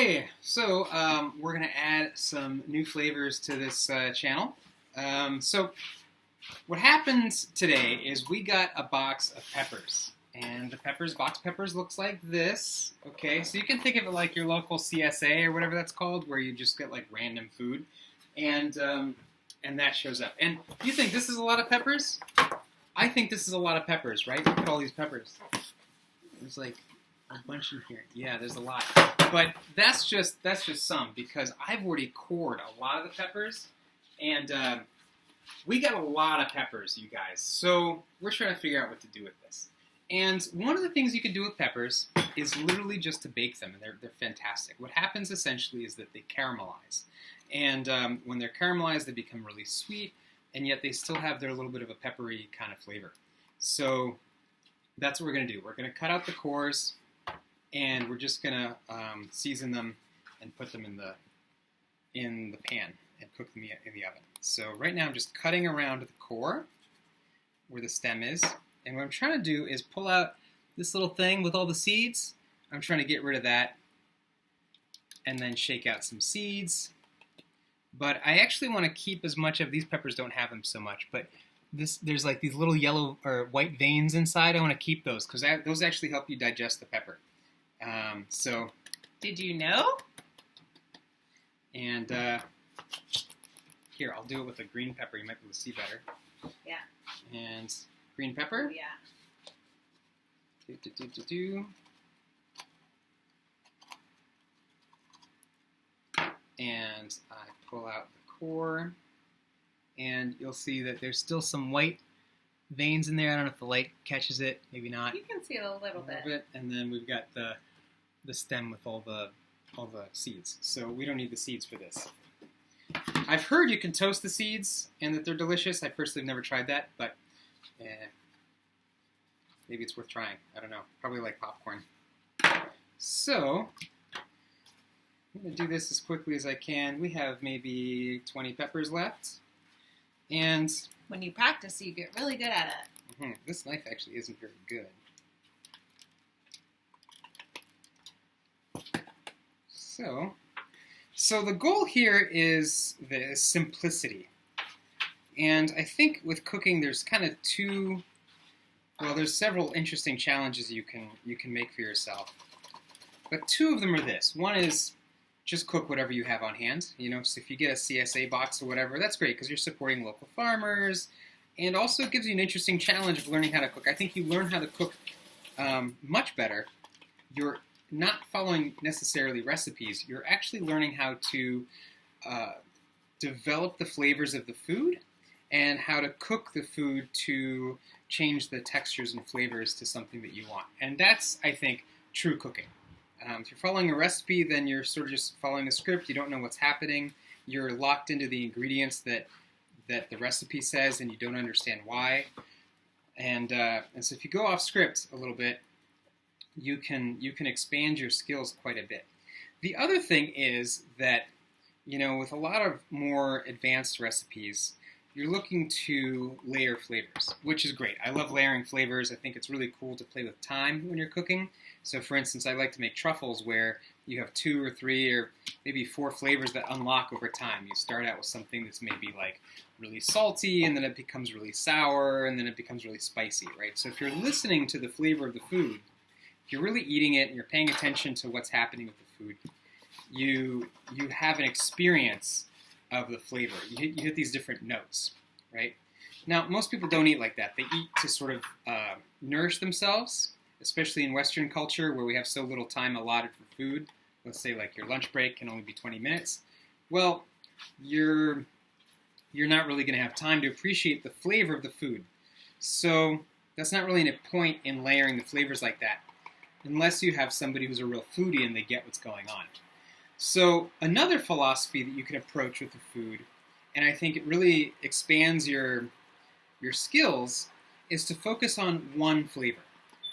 Okay, so we're going to add some new flavors to this channel. So what happened today is we got a box of peppers. And the box peppers looks like this. Okay, so you can think of it like your local CSA or whatever that's called, where you just get like random food. And that shows up. And you think this is a lot of peppers? I think this is a lot of peppers, right? Look at all these peppers. There's like a bunch in here. Yeah, there's a lot. But that's just some, because I've already cored a lot of the peppers, and we got a lot of peppers, you guys. So we're trying to figure out what to do with this. And one of the things you can do with peppers is literally just to bake them, and they're fantastic. What happens essentially is that they caramelize. And when they're caramelized, they become really sweet, and yet they still have their little bit of a peppery kind of flavor. So that's what we're going to do. We're going to cut out the cores, and we're just going to season them and put them in the pan and cook them in the oven. So right now I'm just cutting around the core where the stem is. And what I'm trying to do is pull out this little thing with all the seeds. I'm trying to get rid of that and then shake out some seeds. But I actually want to keep as much of these peppers, don't have them so much, but there's like these little yellow or white veins inside. I want to keep those because those actually help you digest the pepper. So did you know? And here, I'll do it with a green pepper. You might be able to see better. Yeah. And green pepper. Yeah. And I pull out the core, and you'll see that there's still some white veins in there. I don't know if the light catches it, maybe not. You can see it a little bit. And then we've got the stem with all the seeds. So we don't need the seeds for this. I've heard you can toast the seeds and that they're delicious. I personally have never tried that, but maybe it's worth trying. I don't know. Probably like popcorn. So I'm going to do this as quickly as I can. We have maybe 20 peppers left. And when you practice, you get really good at it. This knife actually isn't very good. So the goal here is the simplicity. And I think with cooking there's kind of there's several interesting challenges you can make for yourself. But two of them are this. One is just cook whatever you have on hand. You know, so if you get a CSA box or whatever, that's great because you're supporting local farmers, and also it gives you an interesting challenge of learning how to cook. I think you learn how to cook much better. You're not following necessarily recipes. You're actually learning how to develop the flavors of the food and how to cook the food to change the textures and flavors to something that you want. And that's, I think, true cooking. If you're following a recipe, then you're sort of just following a script. You don't know what's happening. You're locked into the ingredients that the recipe says, and you don't understand why. And so if you go off script a little bit, you can expand your skills quite a bit. The other thing is that, you know, with a lot of more advanced recipes, you're looking to layer flavors, which is great. I love layering flavors. I think it's really cool to play with time when you're cooking. So for instance, I like to make truffles where you have 2 or 3 or maybe 4 flavors that unlock over time. You start out with something that's maybe like really salty, and then it becomes really sour, and then it becomes really spicy, right? So if you're listening to the flavor of the food, if you're really eating it and you're paying attention to what's happening with the food, you have an experience of the flavor. You hit these different notes, right? Now, most people don't eat like that. They eat to sort of nourish themselves, especially in Western culture where we have so little time allotted for food. Let's say like your lunch break can only be 20 minutes. Well, you're not really going to have time to appreciate the flavor of the food. So that's not really a point in layering the flavors like that, unless you have somebody who's a real foodie and they get what's going on. So another philosophy that you can approach with the food, and I think it really expands your skills, is to focus on one flavor.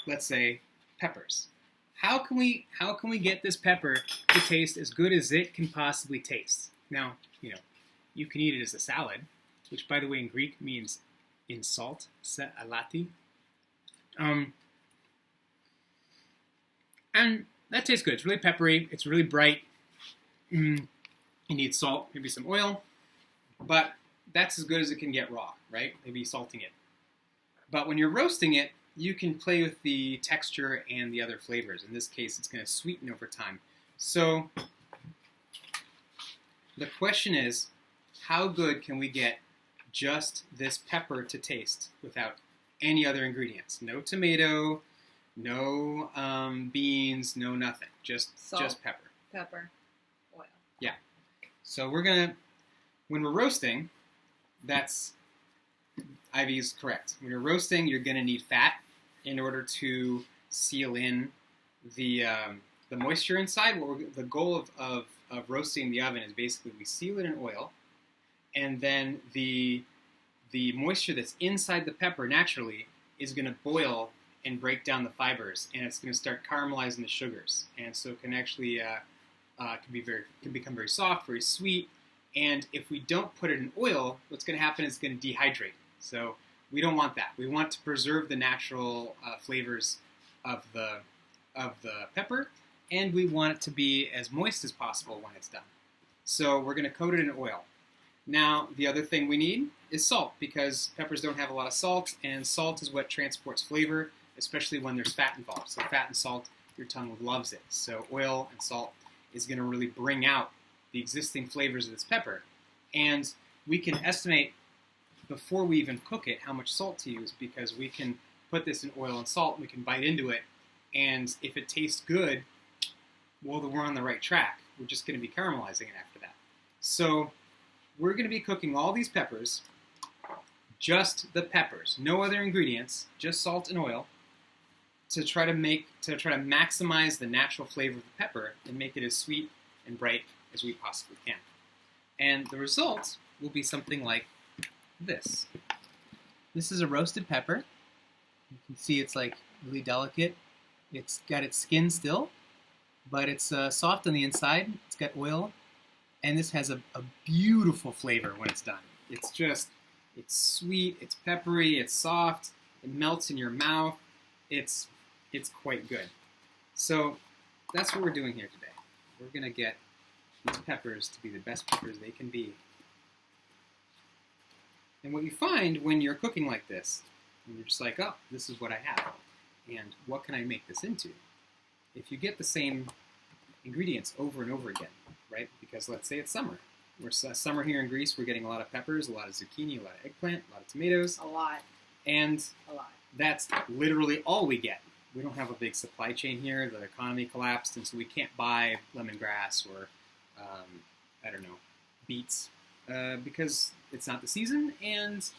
Let's say peppers. How can we get this pepper to taste as good as it can possibly taste? Now, you know, you can eat it as a salad, which by the way in Greek means in salt, salati. And that tastes good. It's really peppery. It's really bright. You need salt, maybe some oil, but that's as good as it can get raw, right? Maybe salting it. But when you're roasting it, you can play with the texture and the other flavors. In this case, it's going to sweeten over time. So the question is, how good can we get just this pepper to taste without any other ingredients? No tomato, no beans, no nothing. Just pepper. Pepper. Oil. Yeah. So when we're roasting, that's Ivy's correct. When you're roasting, you're going to need fat in order to seal in the moisture inside. The goal of roasting in the oven is basically we seal it in oil, and then the moisture that's inside the pepper naturally is going to boil and break down the fibers, and it's going to start caramelizing the sugars, and so it can actually can become very soft, very sweet. And if we don't put it in oil, what's going to happen is it's going to dehydrate. So we don't want that. We want to preserve the natural flavors of the pepper, and we want it to be as moist as possible when it's done. So we're going to coat it in oil. Now, the other thing we need is salt, because peppers don't have a lot of salt, and salt is what transports flavor, especially when there's fat involved. So fat and salt, your tongue loves it. So oil and salt is going to really bring out the existing flavors of this pepper. And we can estimate before we even cook it how much salt to use, because we can put this in oil and salt, and we can bite into it, and if it tastes good, well, then we're on the right track. We're just going to be caramelizing it after that. So we're going to be cooking all these peppers, just the peppers, no other ingredients, just salt and oil, to try to maximize the natural flavor of the pepper and make it as sweet and bright as we possibly can. And the result will be something like this. This is a roasted pepper. You can see it's like really delicate. It's got its skin still, but it's soft on the inside. It's got oil, and this has a beautiful flavor when it's done. It's sweet, it's peppery, it's soft, it melts in your mouth. It's quite good. So that's what we're doing here today. We're going to get these peppers to be the best peppers they can be. And what you find when you're cooking like this, and you're just like, oh, this is what I have, and what can I make this into? If you get the same ingredients over and over again, right? Because let's say it's summer. We're summer here in Greece, we're getting a lot of peppers, a lot of zucchini, a lot of eggplant, a lot of tomatoes. A lot. And a lot. That's literally all we get. We don't have a big supply chain here. The economy collapsed, and so we can't buy lemongrass or, beets because it's not the season, and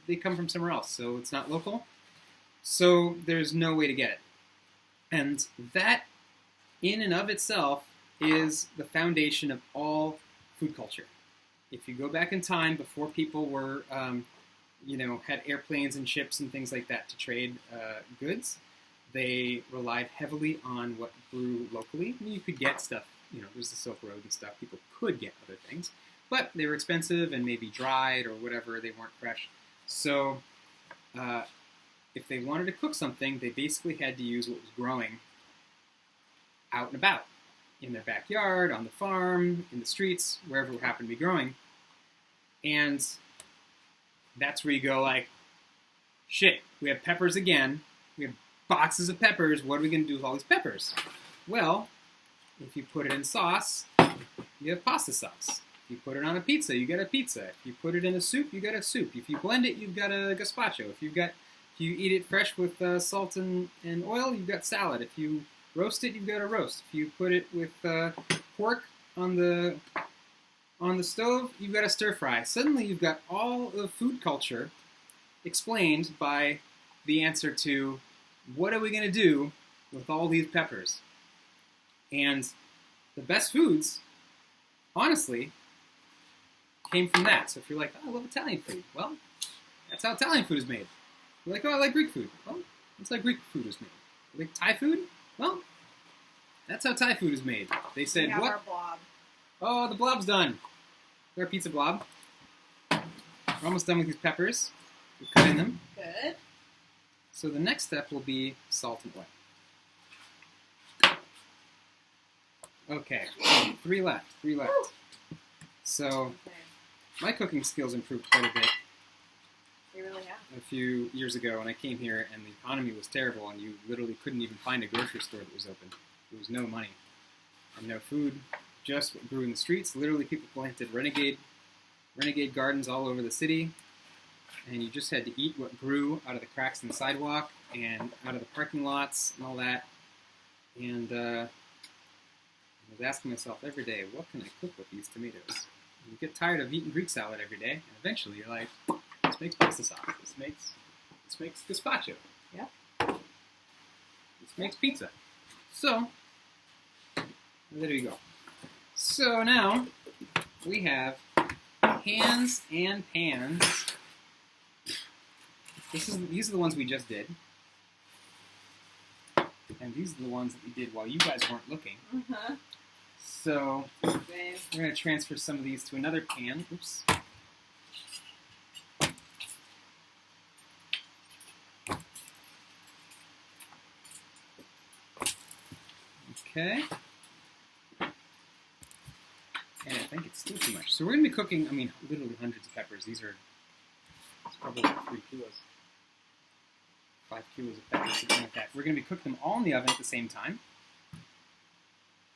they come from somewhere else, so it's not local. So there's no way to get it. And that, in and of itself, is the foundation of all food culture. If you go back in time, before people were, had airplanes and ships and things like that to trade goods, they relied heavily on what grew locally. I mean, you could get stuff, there's the Silk Road and stuff. People could get other things, but they were expensive and maybe dried or whatever. They weren't fresh. So if they wanted to cook something, they basically had to use what was growing out and about, in their backyard, on the farm, in the streets, wherever it happened to be growing. And that's where you go like, shit, we have peppers again. We have boxes of peppers. What are we going to do with all these peppers? Well, if you put it in sauce, you have pasta sauce. If you put it on a pizza, you get a pizza. If you put it in a soup, you get a soup. If you blend it, you've got a gazpacho. If you eat it fresh with salt and oil, you've got salad. If you roast it, you've got a roast. If you put it with pork on the stove, you've got a stir fry. Suddenly, you've got all of food culture explained by the answer to what are we going to do with all these peppers? And the best foods, honestly, came from that. So if you're like, oh, I love Italian food, well, that's how Italian food is made. You're like, oh, I like Greek food. Well, that's how Greek food is made. You like Thai food? Well, that's how Thai food is made. They said, what? Our blob. Oh, the blob's done. Our pizza blob. We're almost done with these peppers. We're cutting them. Good. So the next step will be salt and oil. Okay, 3 left. 3 left. So Okay. my cooking skills improved quite a bit They really have. a few years ago when I came here, and the economy was terrible, and you literally couldn't even find a grocery store that was open. There was no money and no food, just what grew in the streets. Literally, people planted renegade gardens all over the city, and you just had to eat what grew out of the cracks in the sidewalk and out of the parking lots and all that. And I was asking myself every day, what can I cook with these tomatoes? And you get tired of eating Greek salad every day, and eventually you're like, this makes pasta sauce. This makes gazpacho. Yeah. This makes pizza. So there you go. So now we have hands and pans. These are the ones we just did. And these are the ones that we did while you guys weren't looking. Uh-huh. So Same. we're going to transfer some of these to another pan. Oops. Okay. And I think it's still too much. So we're going to be cooking, literally hundreds of peppers. It's probably like 3 kilos. 5 kilos of peppers, something like that. We're going to be cooking them all in the oven at the same time.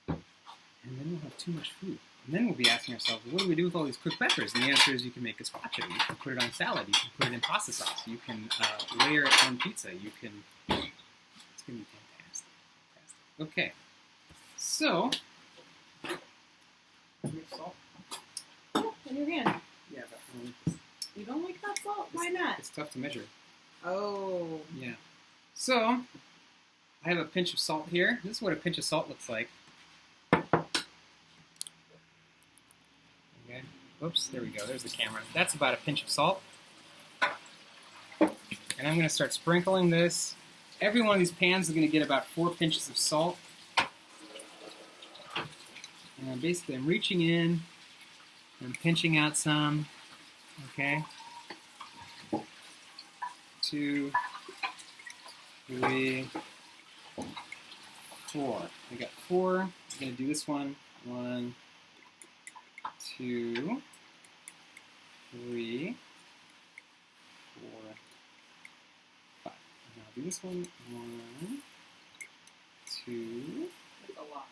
And then we'll have too much food. And then we'll be asking ourselves, what do we do with all these cooked peppers? And the answer is you can make gazpacho. You can put it on salad. You can put it in pasta sauce. You can layer it on pizza. It's going to be fantastic. Okay. So, salt. Oh, in your hand. Yeah, but You don't like that salt? Why not? it's tough to measure. Oh. Yeah. So, I have a pinch of salt here. This is what a pinch of salt looks like. Okay. Whoops, there we go. There's the camera. That's about a pinch of salt. And I'm going to start sprinkling this. Every one of these pans is going to get about 4 pinches of salt. And I'm reaching in. I'm pinching out some. Okay. 2, 3, 4. I got 4. I'm going to do this one. 1, 2, 3, 4, 5. And I'll do this one. 1, 2, That's a lot.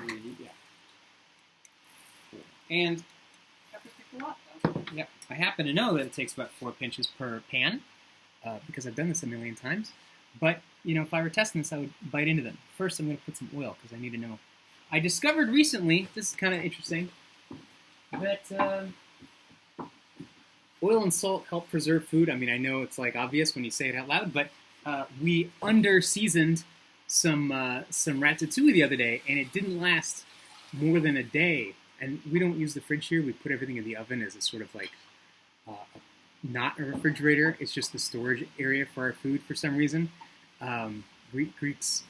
3, yeah. 4. And Peppers take a lot, though. yeah, I happen to know that it takes about 4 pinches per pan because I've done this a million times. But, if I were testing this, I would bite into them. First, I'm going to put some oil because I need to know. I discovered recently, this is kind of interesting, that oil and salt help preserve food. I know it's like obvious when you say it out loud, but we under-seasoned some ratatouille the other day, and it didn't last more than a day. And we don't use the fridge here. We put everything in the oven as a sort of like not a refrigerator. It's just the storage area for our food for some reason. Greeks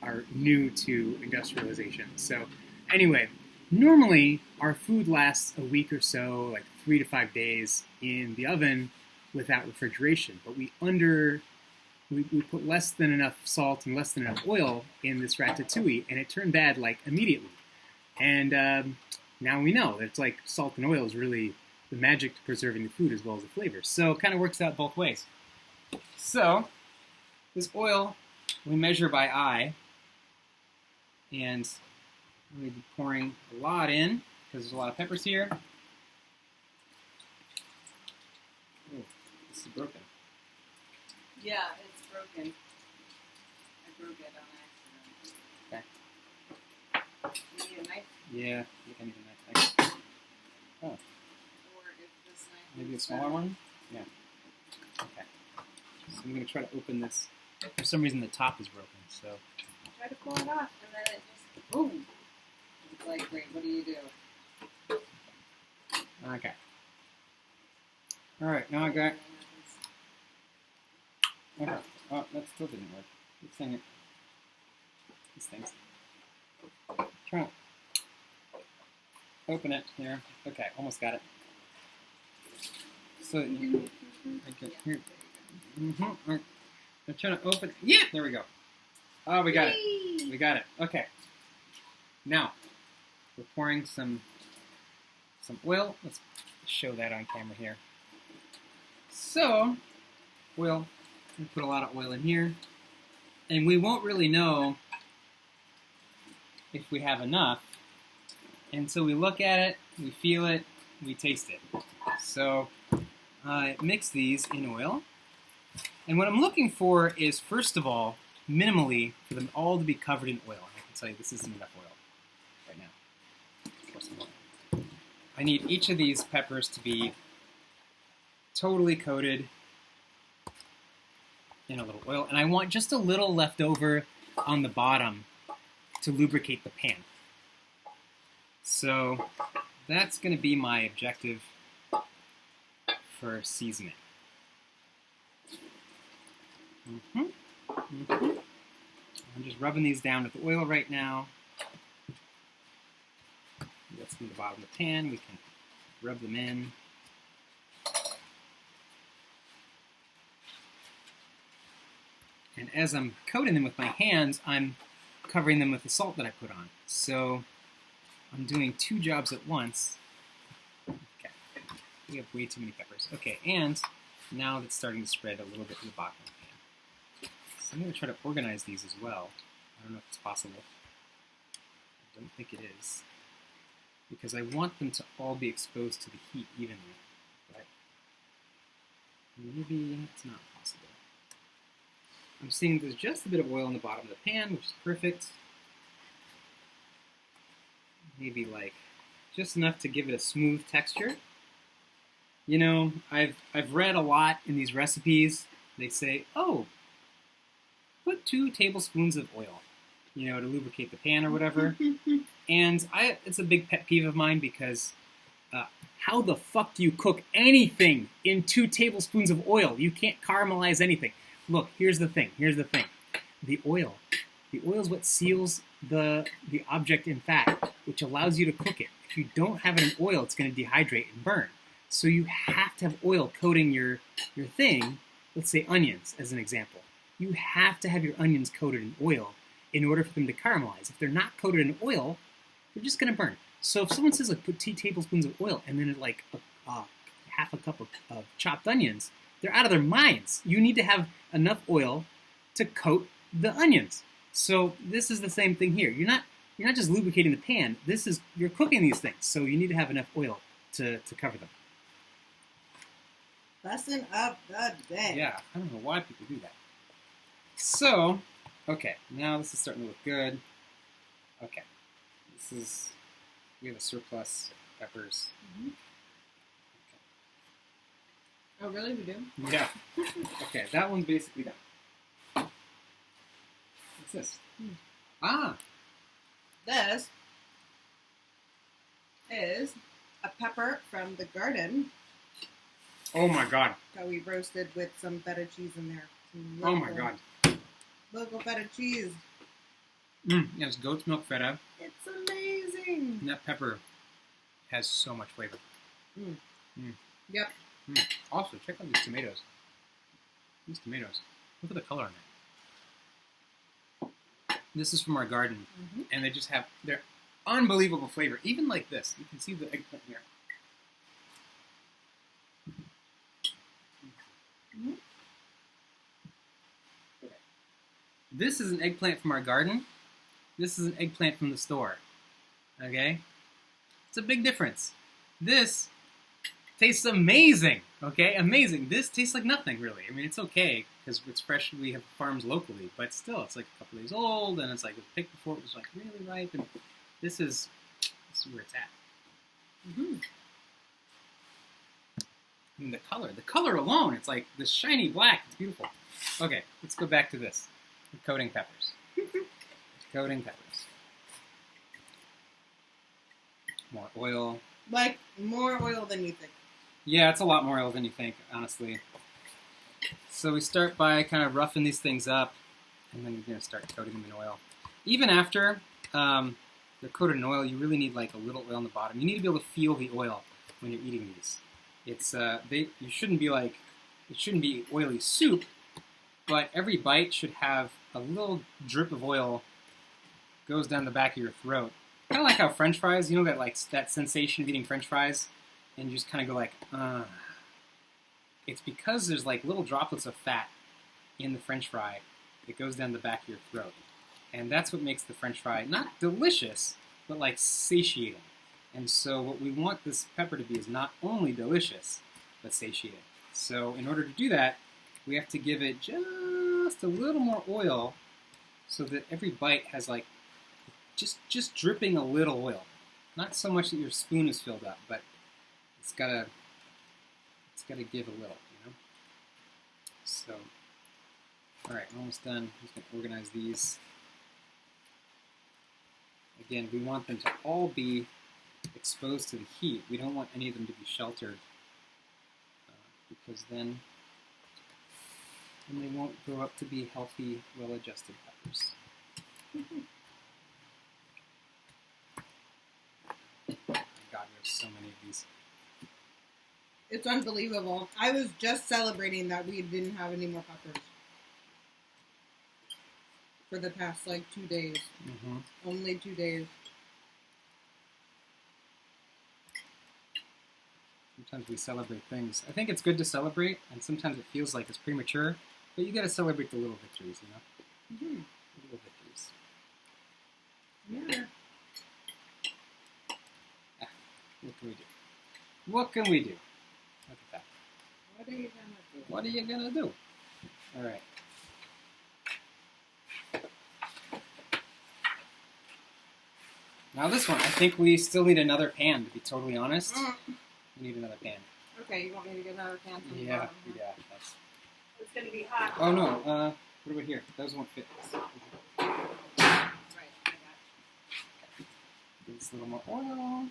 are new to industrialization. So anyway, normally our food lasts a week or so, like 3 to 5 days in the oven without refrigeration. But we put less than enough salt and less than enough oil in this ratatouille, and it turned bad like immediately. And now we know that it's like salt and oil is really the magic to preserving the food as well as the flavors. So it kind of works out both ways. So this oil we measure by eye, and I'm going to be pouring a lot in because there's a lot of peppers here. Oh, this is broken. Yeah, it's broken. I broke it on accident. Okay. You need a knife? Yeah, I need a knife. Thanks. Oh, Or if this knife maybe a is smaller one? Yeah. Okay. So I'm going to try to open this. For some reason, the top is broken, so. Try to pull it off, and then it just, boom. It's like, wait, what do you do? Okay. All right, now I got. Okay. Oh, that still didn't work. These things. Try to open it here. Okay, almost got it. So you can here. I'm trying to open it. Yeah, there we go. Oh, we got it. We got it. Okay. Now, we're pouring some oil. Let's show that on camera here. So, oil. We put a lot of oil in here. And we won't really know if we have enough until we look at it, we feel it, we taste it. So, mix these in oil. And what I'm looking for is, first of all, minimally, for them all to be covered in oil. I can tell you this isn't enough oil right now. Pour some more. I need each of these peppers to be totally coated in a little oil. And I want just a little left over on the bottom to lubricate the pan. So that's going to be my objective for seasoning. I'm just rubbing these down with the oil right now. That's from the bottom of the pan. We can rub them in. And as I'm coating them with my hands, I'm covering them with the salt that I put on. So I'm doing 2 jobs at once. Okay, we have way too many peppers. Okay, and now it's starting to spread a little bit to the bottom of the pan. So I'm going to try to organize these as well. I don't know if it's possible. I don't think it is. Because I want them to all be exposed to the heat evenly. But maybe it's not possible. I'm seeing there's just a bit of oil in the bottom of the pan, which is perfect. Maybe like just enough to give it a smooth texture. You know, I've read a lot in these recipes. They say, oh, put 2 tablespoons of oil, you know, to lubricate the pan or whatever. And it's a big pet peeve of mine because how the fuck do you cook anything in 2 tablespoons of oil? You can't caramelize anything. Look, here's the thing. The oil is what seals the object in fat, which allows you to cook it. If you don't have it in oil, it's going to dehydrate and burn. So you have to have oil coating your thing. Let's say onions, as an example. You have to have your onions coated in oil in order for them to caramelize. If they're not coated in oil, they're just going to burn. So if someone says, like, put 2 tablespoons of oil and then like half a cup of chopped onions, they're out of their minds. You need to have enough oil to coat the onions. So this is the same thing here. You're not just lubricating the pan. You're cooking these things. So you need to have enough oil to cover them. Lesson of the day. Yeah, I don't know why people do that. So, okay, now this is starting to look good. Okay, we have a surplus of peppers. Mm-hmm. Oh, really? We do? Yeah. Okay, that one's basically done. What's this? Ah! This is a pepper from the garden. Oh my god. That we roasted with some feta cheese in there. Oh my god. Local feta cheese. Yeah, it's goat's milk feta. It's amazing. And that pepper has so much flavor. Yep. Also, check out these tomatoes. Look at the color on that. This is from our garden, and they're unbelievable flavor. Even like this, you can see the eggplant here. This is an eggplant from our garden. This is an eggplant from the store. Okay? It's a big difference. This tastes amazing. Okay? Amazing. This tastes like nothing, really. I mean, it's okay because it's fresh. We have farms locally, but still, it's like a couple days old, and it's like it was picked before it was like really ripe, and this is where it's at. I mean, the color alone, it's like this shiny black. It's beautiful. Okay, let's go back to this. Coating peppers. Coating peppers. More oil. Like, more oil than you think. Yeah, it's a lot more oil than you think, honestly. So we start by kind of roughing these things up, and then you're going to start coating them in oil. Even after they're coated in oil, you really need like a little oil on the bottom. You need to be able to feel the oil when you're eating these. It's it shouldn't be oily soup, but every bite should have a little drip of oil goes down the back of your throat, Kind of like how French fries, you know that like that sensation of eating French fries, and you just kind of go like, It's because there's like little droplets of fat in the French fry that goes down the back of your throat, and that's what makes the French fry not delicious, but like satiating. And so what we want this pepper to be is not only delicious, but satiating. So in order to do that, we have to give it just a little more oil, so that every bite has like just dripping a little oil. Not so much that your spoon is filled up, but it's gotta give a little, you know. So, all right, I'm almost done. I'm just gonna organize these. Again, we want them to all be exposed to the heat. We don't want any of them to be sheltered, because then they won't grow up to be healthy, well-adjusted peppers. God, we have so many of these. It's unbelievable. I was just celebrating that we didn't have any more peppers for the past, like, 2 days. Mm-hmm. Only 2 days. Sometimes we celebrate things. I think it's good to celebrate, and sometimes it feels like it's premature, but you got to celebrate the little victories, you know? Mm-hmm. The little victories. Yeah. What can we do? What can we do? Look at that. What are you gonna do? What are you gonna do? All right. Now this one, I think we still need another pan, to be totally honest. We need another pan. Okay, you want me to get another pan from the Yeah, bottom? yeah. That's... It's gonna be hot. Oh no, what about here? Those won't fit. Right, I got Give this a little more oil.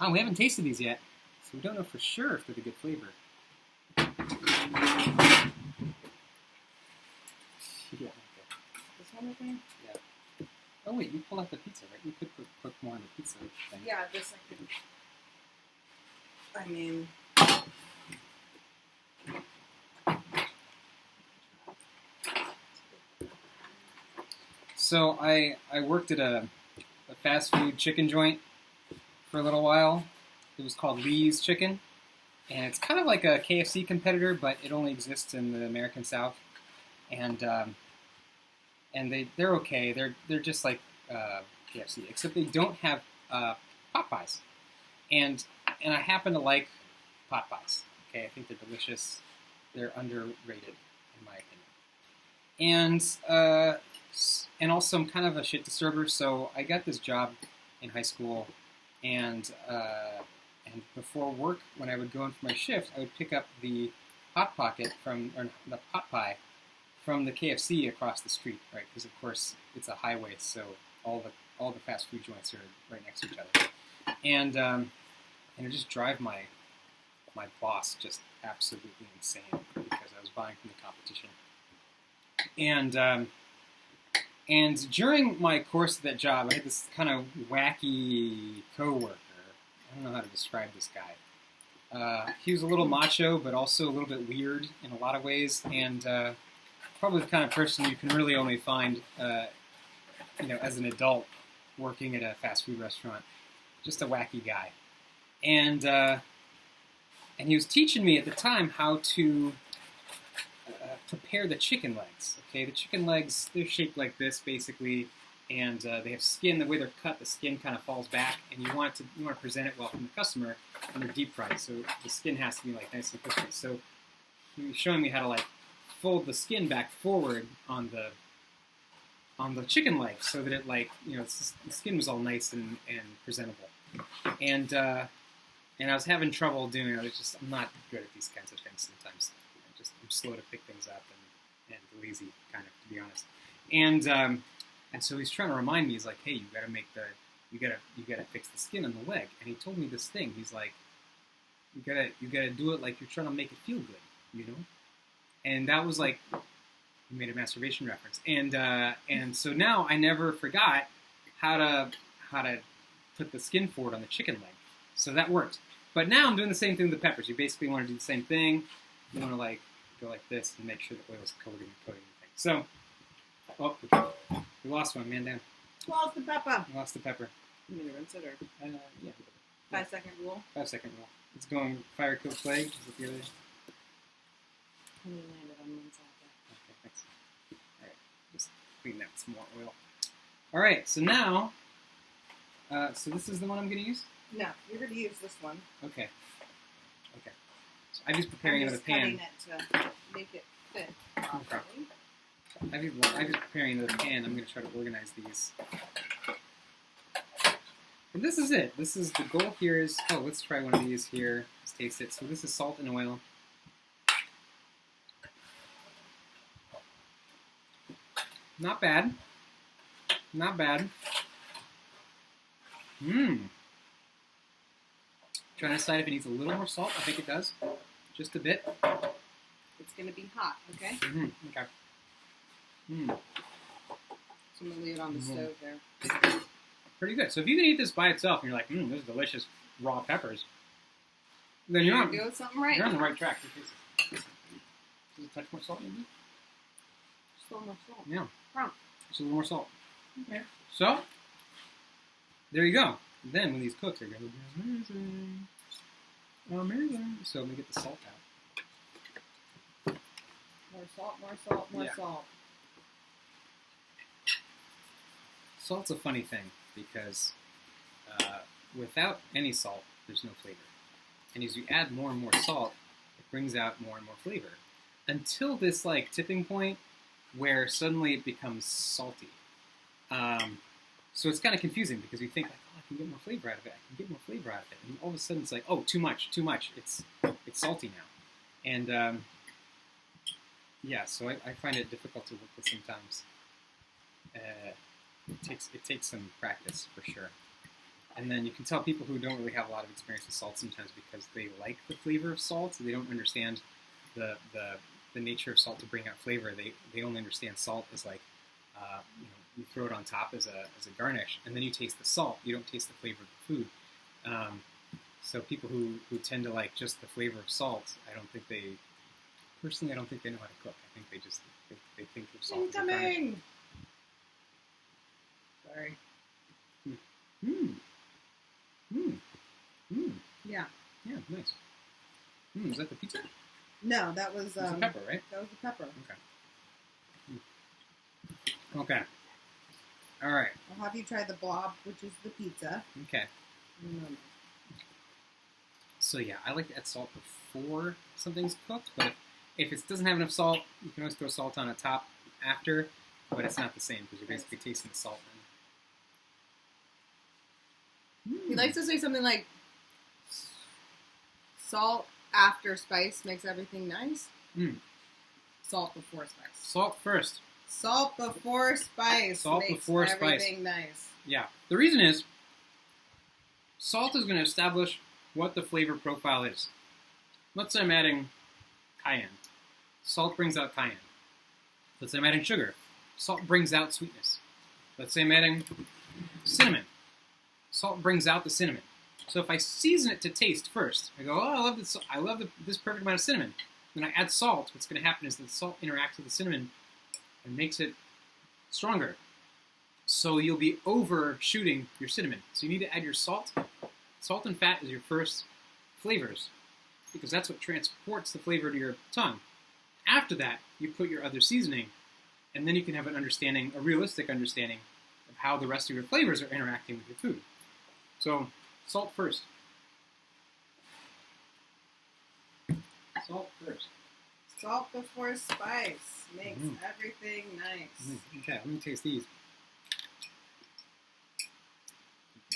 Oh, we haven't tasted these yet, so we don't know for sure if they're the good flavor. Yeah, okay. this one, I think? Yeah. Oh wait, you pull out the pizza, right? You could cook more on the pizza thing. Yeah, this I can. I mean, So I worked at a fast food chicken joint for a little while. It was called Lee's Chicken, and it's kind of like a KFC competitor, but it only exists in the American South. And they're okay. They're just like KFC, except they don't have pot pies. And I happen to like pot pies. Okay, I think they're delicious. They're underrated, in my opinion. And also I'm kind of a shit disturber, so I got this job in high school, and before work, when I would go in for my shift, I would pick up the hot pocket or the pot pie from the KFC across the street, right? Because of course it's a highway, so all the fast food joints are right next to each other, and it just drive my boss just absolutely insane because I was buying from the competition. And during my course of that job, I had this kind of wacky coworker. I don't know how to describe this guy. He was a little macho, but also a little bit weird in a lot of ways, and probably the kind of person you can really only find, as an adult working at a fast food restaurant. Just a wacky guy. And he was teaching me at the time how to prepare the chicken legs. Okay, the chicken legs, they're shaped like this basically, and they have skin. The way they're cut, the skin kind of falls back, and you want to present it well from the customer, and they're deep fried, so the skin has to be like nice and crispy. So he was showing me how to like fold the skin back forward on the chicken leg, so that it the skin was all nice and presentable. And I was having trouble doing it. I'm not good at these kinds of things sometimes. I'm slow to pick things up and lazy, kind of, to be honest. And so he's trying to remind me. He's like, "Hey, you gotta fix the skin on the leg." And he told me this thing. He's like, "You gotta do it like you're trying to make it feel good, you know." And that was like, he made a masturbation reference. And so now I never forgot how to put the skin forward on the chicken leg. So that worked. But now I'm doing the same thing with the peppers. You basically want to do the same thing. You want to go like this and make sure the oil is coating the thing. So, we lost one, man down. lost the pepper. We lost the pepper. You mean to rinse it or Yeah. 5-second rule? 5-second rule. It's going fire, kill, plague. Is it the other? And you landed on one side Okay, thanks. All right, just clean that with some more oil. All right, so now, so this is the one I'm going to use? there. No, you're going to use this one. Okay. Okay. So I'm just preparing another pan. I'm just cutting it to make it fit properly. I'm just preparing another pan. I'm going to try to organize these. And this is it. This is the goal here is, oh, let's try one of these here. Let's taste it. So this is salt and oil. Not bad. Not bad. Mmm. Trying to decide if it needs a little more salt. I think it does. Just a bit. It's going to be hot, okay? Mm-hmm. Okay. Mmm. So I'm going to leave it on the stove there. Pretty good. So if you can eat this by itself and you're like, this is delicious raw peppers, then you're doing something right. You're on the right track. Does it touch more salt maybe? Just a little more salt. Yeah. Wow. Just a little more salt. Okay. So, there you go. Then when these cook, they're going to be amazing. Amazing. So let me get the salt out. More salt, more salt, more salt. Salt's a funny thing because without any salt, there's no flavor. And as you add more and more salt, it brings out more and more flavor. Until this like tipping point where suddenly it becomes salty. So it's kind of confusing because you think like, oh, I can get more flavor out of it. I can get more flavor out of it. And all of a sudden it's like, oh, too much, too much. It's salty now. And yeah, so I find it difficult to work with sometimes. It takes some practice for sure. And then you can tell people who don't really have a lot of experience with salt sometimes because they like the flavor of salt. So they don't understand the nature of salt to bring out flavor. They only understand salt as like, you throw it on top as a garnish, and then you taste the salt. You don't taste the flavor of the food. So people who tend to like just the flavor of salt, I don't think they know how to cook. I think they think of salt as a garnish. Incoming! Sorry. Yeah. Yeah, nice. Is that the pizza? No, that was It's a pepper, right? That was the pepper. Okay. Okay. All right. I'll have you try the blob, which is the pizza. Okay. Mm. So yeah, I like to add salt before something's cooked, but if it doesn't have enough salt, you can always throw salt on the top after, but it's not the same because you're basically tasting the salt. He likes to say something like, salt after spice makes everything nice. Salt before spice. Salt first. Salt before spice Salt makes before everything nice. Yeah. The reason is, salt is going to establish what the flavor profile is. Let's say I'm adding cayenne. Salt brings out cayenne. Let's say I'm adding sugar. Salt brings out sweetness. Let's say I'm adding cinnamon. Salt brings out the cinnamon. So if I season it to taste first, I go, oh, I love this. I love this perfect amount of cinnamon. Then I add salt. What's going to happen is that the salt interacts with the cinnamon and makes it stronger. So you'll be overshooting your cinnamon. So you need to add your salt. Salt and fat is your first flavors because that's what transports the flavor to your tongue. After that, you put your other seasoning, and then you can have an understanding, a realistic understanding of how the rest of your flavors are interacting with your food. So, salt first. Salt first. Salt before spice makes everything nice. Okay, let me taste these.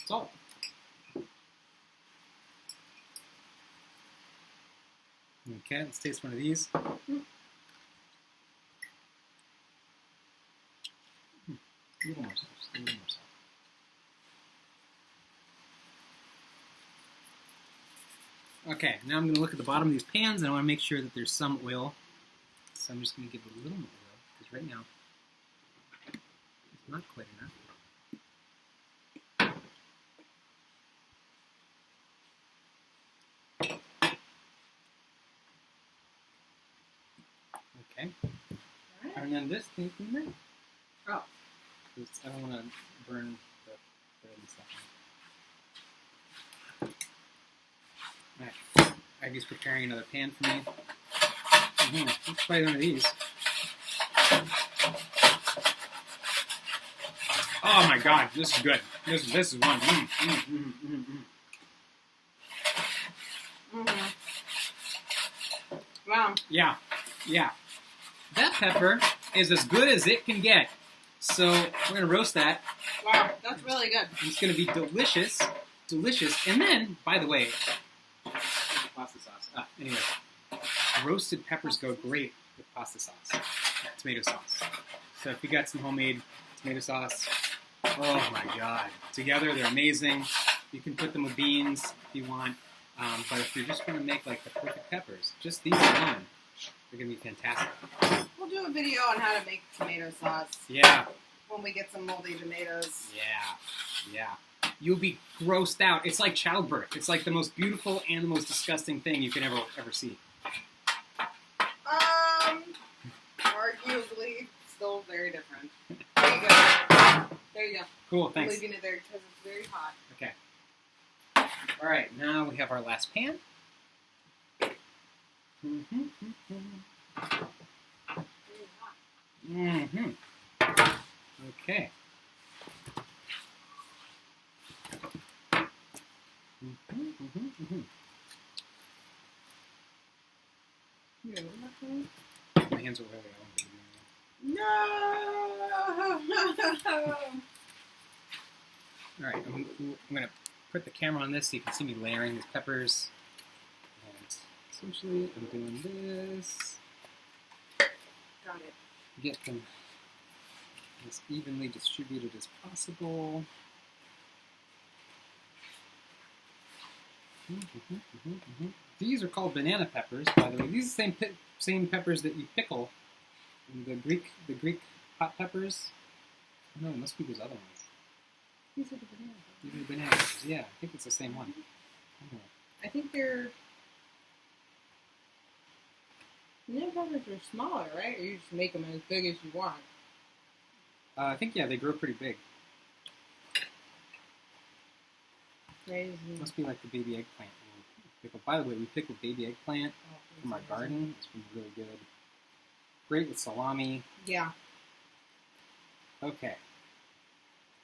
Salt. Okay, let's taste one of these. A little more salt, just a little more salt. Okay, now I'm going to look at the bottom of these pans and I want to make sure that there's some oil. So I'm just going to give it a little more oil because right now it's not quite enough. Okay. Right. And then this thing from there. Oh. I don't want to burn the bread and stuff. Right. Ivy's preparing another pan for me. Let's try one of these. Oh my god, this is good. This is one. Wow. Yeah. That pepper is as good as it can get. So we're gonna roast that. Wow, that's really good. It's gonna be delicious. And then, by the way, pasta sauce. Anyway, roasted peppers go great with pasta sauce, tomato sauce. So if you got some homemade tomato sauce, oh my god, together they're amazing. You can put them with beans if you want, but if you're just gonna make like the perfect peppers, just these alone, they're gonna be fantastic. We'll do a video on how to make tomato sauce. Yeah. When we get some moldy tomatoes. Yeah. You'll be grossed out. It's like childbirth. It's like the most beautiful and the most disgusting thing you can ever see. Arguably, still very different. There you go. There you go. Cool, I'm thanks. leaving it there because it's very hot. Okay. All right, now we have our last pan. Okay. My hands are oily. I won't be doing that. No! All right, I'm going to put the camera on this so you can see me layering these peppers. And essentially, I'm doing this. Got it. Get them as evenly distributed as possible. These are called banana peppers, by the way. These are the same peppers that you pickle. The Greek hot peppers. No, it must be those other ones. These are the banana peppers. These are the banana peppers. Yeah, I think it's the same one. I think they're... Banana peppers are smaller, right? Or you just make them as big as you want? I think, yeah, they grow pretty big. Crazy. Must be like the baby eggplant. By the way, we pickled baby eggplant from our garden. It's been really good. Great with salami. Yeah. Okay.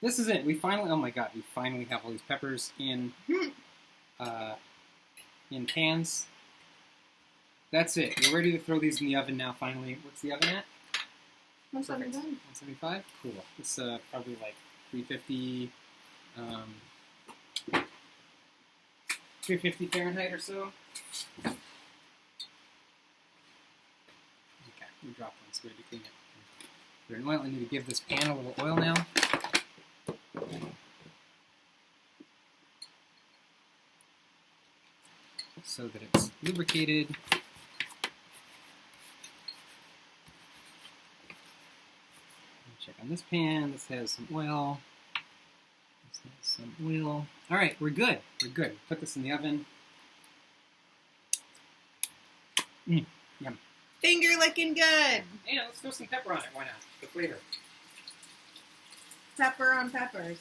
This is it. We finally, oh my god, we finally have all these peppers in pans. That's it. We're ready to throw these in the oven now, finally. What's the oven at? 175. 175? Cool. It's probably like 350, 350 Fahrenheit or so. Okay, we dropped one, so we have to clean it. Put it in oil. I need to give this pan a little oil now. So that it's lubricated. Check on this pan. This has some oil. This has some oil. All right, we're good. We're good. Put this in the oven. Yum. Finger looking good. And let's throw some pepper on it. Why not? The flavor. Pepper on peppers.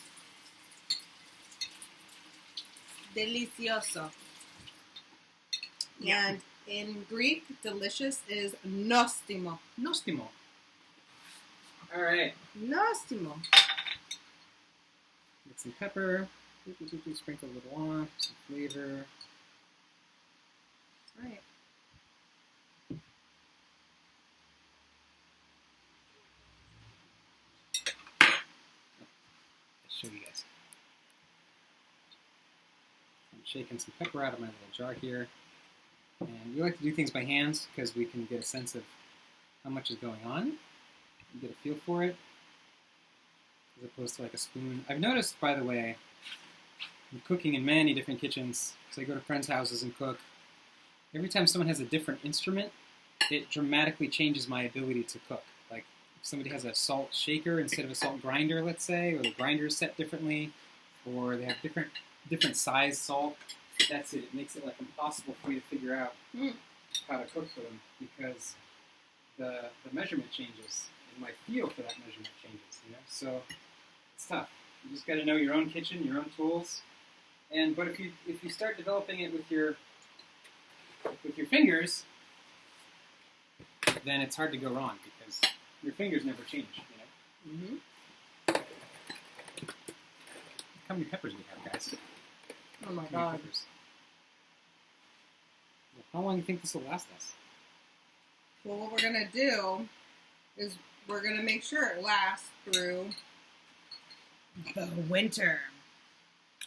Delicioso. Yeah. And in Greek, delicious is nostimo. Nostimo. All right. Nostimo. Get some pepper. Sprinkle a little on. Some flavor. That's right. Let's show you guys. I'm shaking some pepper out of my little jar here. And we like to do things by hands because we can get a sense of how much is going on. You get a feel for it as opposed to like a spoon. I've noticed, by the way, I'm cooking in many different kitchens because I go to friends' houses and cook. Every time someone has a different instrument, it dramatically changes my ability to cook. Like if somebody has a salt shaker instead of a salt grinder, let's say, or the grinder is set differently, or they have different size salt. That's it. It makes it like impossible for me to figure out how to cook for them because the measurement changes and my feel for that measurement changes. You know, so it's tough. You just got to know your own kitchen, your own tools, but if you start developing it with your with your fingers, then it's hard to go wrong because your fingers never change, you know? Mm-hmm. How many peppers we have, guys? Oh my How many god. peppers? How long do you think this will last us? Well, what we're gonna do is we're gonna make sure it lasts through the winter.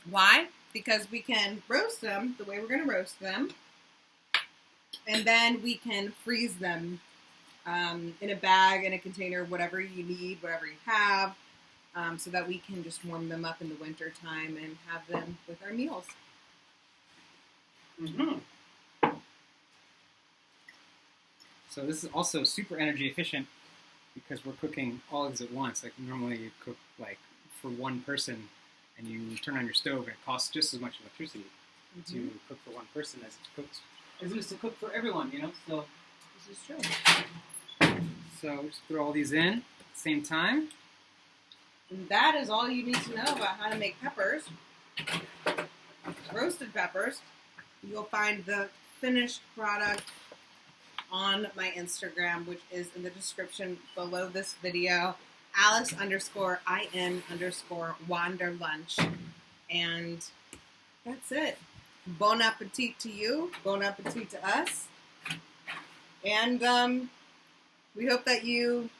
Why? Because we can roast them the way we're gonna roast them, and then we can freeze them in a bag, in a container, whatever you need, whatever you have, so that we can just warm them up in the winter time and have them with our meals. Mm-hmm. So this is also super energy efficient because we're cooking all of these at once. Like normally you cook like for one person and you turn on your stove and it costs just as much electricity to cook for one person as it is to cook for everyone, you know? So This is true. So just throw all these in at the same time. And that is all you need to know about how to make peppers. Roasted peppers. You'll find the finished product on my Instagram, which is in the description below this video. Alice_IN_wanderlunch. And that's it. Bon appetit to you. Bon appetit to us. And we hope that you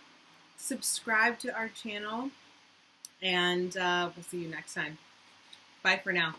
subscribe to our channel. And we'll see you next time. Bye for now.